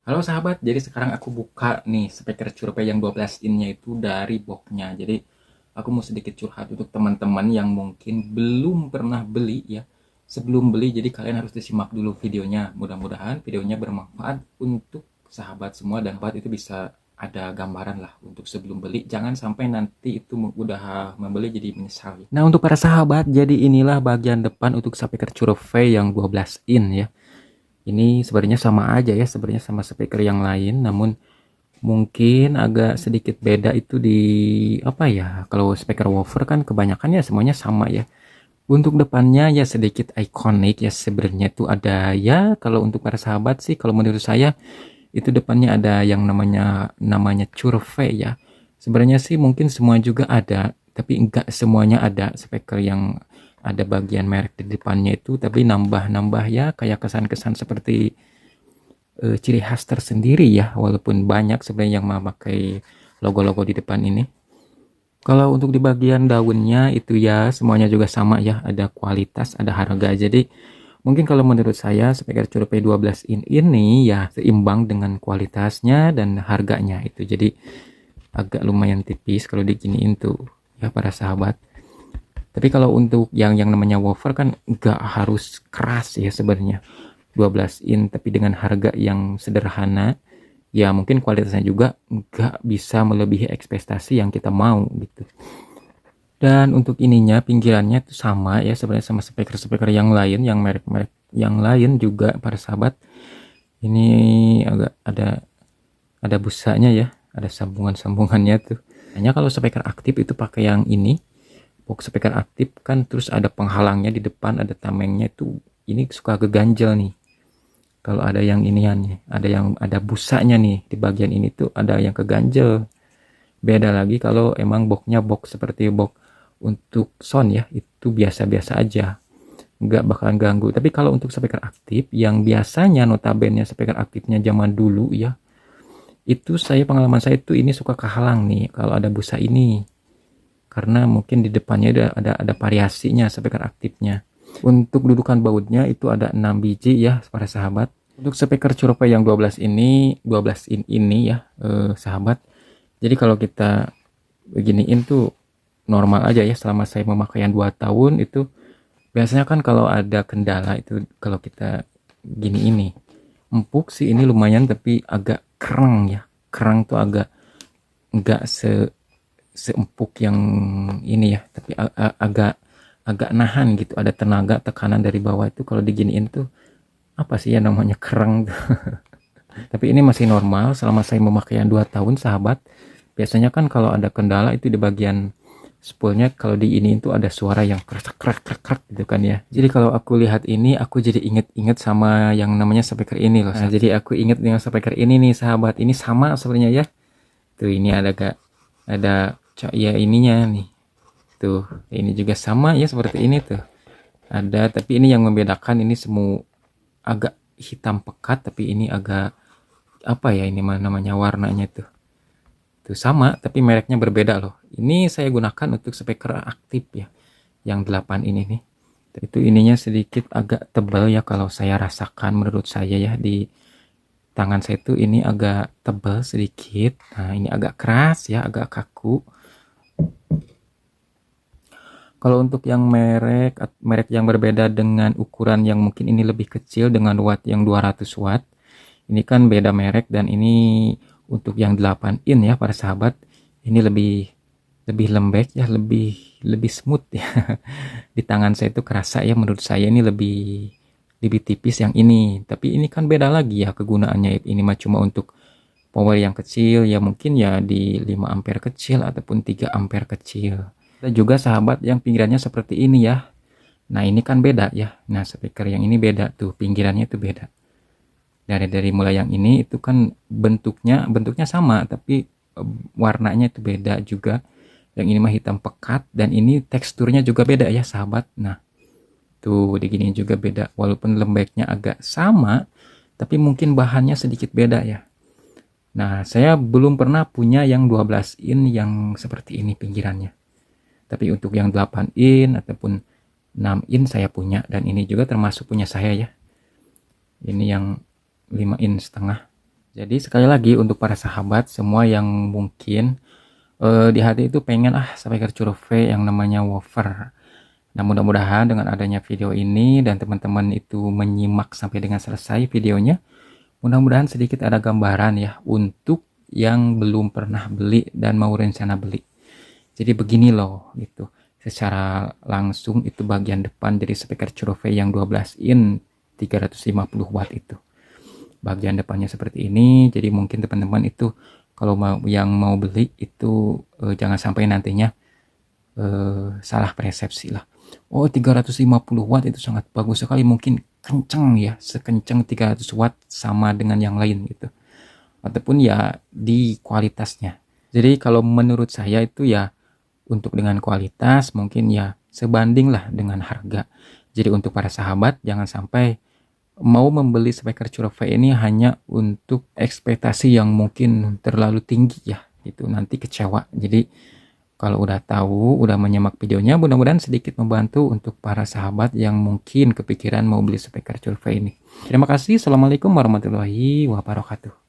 Halo sahabat, jadi sekarang aku buka nih speaker Curpe yang 12 innya itu dari boxnya. Jadi aku mau sedikit curhat untuk teman-teman yang mungkin belum pernah beli ya. Sebelum beli, jadi kalian harus disimak dulu videonya. Mudah-mudahan videonya bermanfaat untuk sahabat semua dan sahabat itu bisa ada gambaran lah untuk sebelum beli. Jangan sampai nanti itu udah membeli jadi menyesal. Nah untuk para sahabat, jadi inilah bagian depan untuk speaker Curve yang 12 in ya. Ini sebenarnya sama aja ya, sebenarnya sama speaker yang lain, namun mungkin agak sedikit beda itu di apa ya? Kalau speaker woofer kan kebanyakan ya semuanya sama ya. Untuk depannya ya sedikit ikonik ya, sebenarnya itu ada ya, kalau untuk para sahabat sih kalau menurut saya itu depannya ada yang namanya namanya Curve ya. Sebenarnya sih mungkin semua juga ada, tapi enggak semuanya ada speaker yang ada bagian merek di depannya itu, tapi nambah-nambah ya kayak kesan-kesan seperti ciri khas tersendiri ya, walaupun banyak sebenarnya yang memakai logo-logo di depan ini. Kalau untuk di bagian daunnya itu ya semuanya juga sama ya, ada kualitas, ada harga. Jadi mungkin kalau menurut saya speaker Curve 12 in ini ya seimbang dengan kualitasnya dan harganya itu. Jadi agak lumayan tipis kalau diginiin tuh ya para sahabat. Tapi kalau untuk yang namanya woofer kan nggak harus keras ya sebenarnya. 12 in tapi dengan harga yang sederhana ya mungkin kualitasnya juga nggak bisa melebihi ekspektasi yang kita mau gitu. Dan untuk ininya pinggirannya itu sama ya sebenarnya sama speaker-speaker yang lain, yang merek-merek yang lain juga para sahabat. Ini agak ada busanya ya, ada sambungan-sambungannya tuh. Hanya kalau speaker aktif itu pakai yang ini, box speaker aktif kan terus ada penghalangnya di depan, ada tamengnya itu. Ini suka keganjel nih. Kalau ada yang inian nih, ada busanya nih di bagian ini tuh ada yang keganjel. Beda lagi kalau emang boxnya box seperti box untuk sound ya, itu biasa-biasa aja, nggak bakalan ganggu. Tapi kalau untuk speaker aktif yang biasanya notabene speaker aktifnya zaman dulu ya, itu pengalaman saya itu ini suka kehalang nih kalau ada busa ini, karena mungkin di depannya ada variasinya speaker aktifnya. Untuk dudukan bautnya itu ada 6 biji ya para sahabat. Untuk speaker Curve yang 12 ini, 12 in ini ya sahabat. Jadi kalau kita beginiin tuh normal aja ya, selama saya memakai yang 2 tahun itu biasanya kan kalau ada kendala itu kalau kita gini ini empuk sih ini lumayan, tapi agak kerang ya. Kerang tuh agak enggak seempuk yang ini ya, tapi agak agak nahan gitu, ada tenaga tekanan dari bawah itu kalau diginiin tuh apa sih ya namanya kerang tuh. Tapi ini masih normal selama saya memakai yang 2 tahun sahabat. Biasanya kan kalau ada kendala itu di bagian spoolnya, kalau di ini itu ada suara yang krak krak krak krak gitu kan ya. Jadi kalau aku lihat ini aku jadi inget-inget sama yang namanya speaker ini loh. Nah, jadi aku inget dengan speaker ini nih sahabat. Ini sama sebenarnya ya. Tuh ini ada ya ininya nih. Tuh ini juga sama ya seperti ini tuh. Ada, tapi ini yang membedakan ini semua agak hitam pekat, tapi ini agak apa ya, ini namanya warnanya tuh. Tuh sama, tapi mereknya berbeda loh. Ini saya gunakan untuk speaker aktif ya, yang 8 ini nih. Itu ininya sedikit agak tebal ya kalau saya rasakan, menurut saya ya di tangan saya tuh ini agak tebal sedikit. Nah ini agak keras ya, agak kaku. Kalau untuk yang merek yang berbeda dengan ukuran yang mungkin ini lebih kecil dengan watt yang 200 watt. Ini kan beda merek, dan ini untuk yang 8 in ya para sahabat. Ini lebih lembek ya, lebih smooth ya. Di tangan saya itu kerasa ya, menurut saya ini lebih tipis yang ini. Tapi ini kan beda lagi ya kegunaannya. Ini mah cuma untuk power yang kecil ya, mungkin ya di 5 ampere kecil ataupun 3 ampere kecil. Ada juga sahabat yang pinggirannya seperti ini ya. Nah ini kan beda ya. Nah speaker yang ini beda tuh, pinggirannya itu beda. Dari mulai yang ini itu kan bentuknya sama, tapi warnanya itu beda juga. Yang ini mah hitam pekat, dan ini teksturnya juga beda ya sahabat. Nah tuh digini juga beda, walaupun lembeknya agak sama, tapi mungkin bahannya sedikit beda ya. Nah saya belum pernah punya yang 12 in yang seperti ini pinggirannya. Tapi untuk yang 8 in ataupun 6 in saya punya, dan ini juga termasuk punya saya ya. Ini yang 5 in setengah. Jadi sekali lagi untuk para sahabat semua yang mungkin di hati itu pengen speaker curve yang namanya woofer. Nah, mudah-mudahan dengan adanya video ini dan teman-teman itu menyimak sampai dengan selesai videonya, mudah-mudahan sedikit ada gambaran ya untuk yang belum pernah beli dan mau rencana beli. Jadi begini loh gitu. Secara langsung itu bagian depan dari speaker curve yang 12 in 350 watt itu. Bagian depannya seperti ini. Jadi mungkin teman-teman itu kalau mau beli itu jangan sampai nantinya salah persepsi lah. Oh, 350 watt itu sangat bagus sekali, mungkin kenceng ya, sekenceng 300 watt sama dengan yang lain gitu. Ataupun ya di kualitasnya. Jadi kalau menurut saya itu ya untuk dengan kualitas mungkin ya sebanding lah dengan harga. Jadi untuk para sahabat jangan sampai mau membeli speaker curve ini hanya untuk ekspektasi yang mungkin terlalu tinggi ya, itu nanti kecewa. Jadi kalau udah tahu, udah menyimak videonya, mudah-mudahan sedikit membantu untuk para sahabat yang mungkin kepikiran mau beli speaker curve ini. Terima kasih. Assalamualaikum warahmatullahi wabarakatuh.